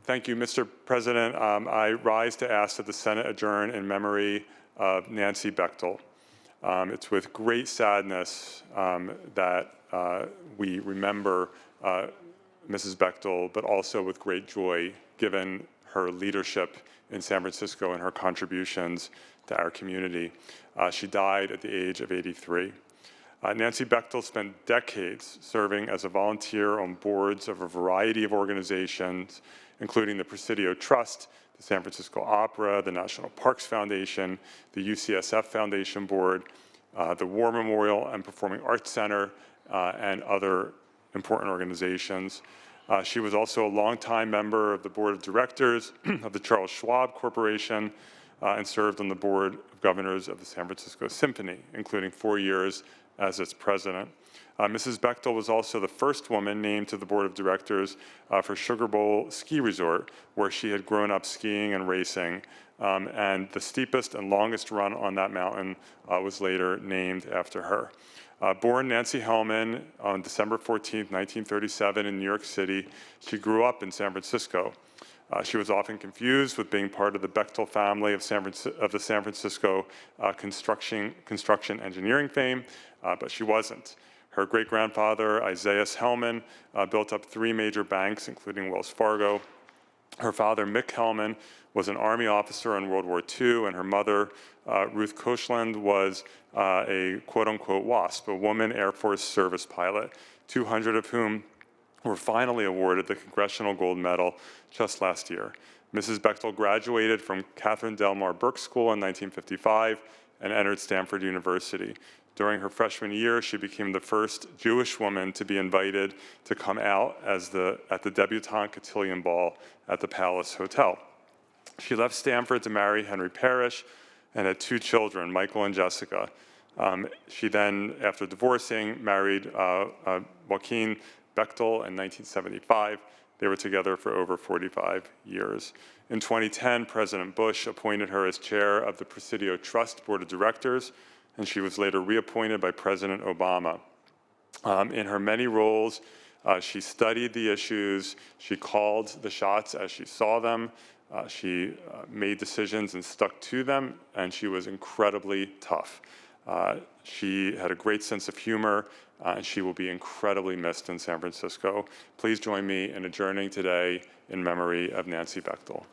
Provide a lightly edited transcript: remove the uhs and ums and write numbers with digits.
Thank you, Mr. President. I rise to ask that the Senate adjourn in memory of Nancy Bechtle. It's with great sadness that we remember Mrs. Bechtle, but also with great joy, given her leadership in San Francisco and her contributions to our community. She died at the age of 83. Nancy Bechtle spent decades serving as a volunteer on boards of a variety of organizations, including the Presidio Trust, the San Francisco Opera, the National Parks Foundation, the UCSF Foundation Board, the War Memorial and Performing Arts Center, and other important organizations. She was also a longtime member of the Board of Directors of the Charles Schwab Corporation and served on the Board of Governors of the San Francisco Symphony, including 4 years as its president. Mrs. Bechtle was also the first woman named to the Board of Directors for Sugar Bowl Ski Resort, where she had grown up skiing and racing. And the steepest and longest run on that mountain was later named after her. Born Nancy Hellman on December 14, 1937 in New York City, she grew up in San Francisco. She was often confused with being part of the Bechtle family of the San Francisco construction engineering fame, but she wasn't. Her great-grandfather, Isaiah Hellman, built up 3 major banks, including Wells Fargo. Her father, Mick Hellman, was an Army officer in World War II, and her mother, Ruth Koshland, was a quote-unquote WASP, a woman Air Force service pilot, 200 of whom were finally awarded the Congressional Gold Medal just last year. Mrs. Bechtle graduated from Catherine Delmar Burke School in 1955 and entered Stanford University. During her freshman year, she became the first Jewish woman to be invited to come out at the debutante cotillion ball at the Palace Hotel. She left Stanford to marry Henry Parrish and had 2 children, Michael and Jessica. She then, after divorcing, married Joaquin Bechtle in 1975. They were together for over 45 years. In 2010, President Bush appointed her as chair of the Presidio Trust Board of Directors, and she was later reappointed by President Obama. In her many roles, she studied the issues, she called the shots as she saw them, she made decisions and stuck to them, and she was incredibly tough. She had a great sense of humor, and she will be incredibly missed in San Francisco. Please join me in adjourning today in memory of Nancy Bechtle.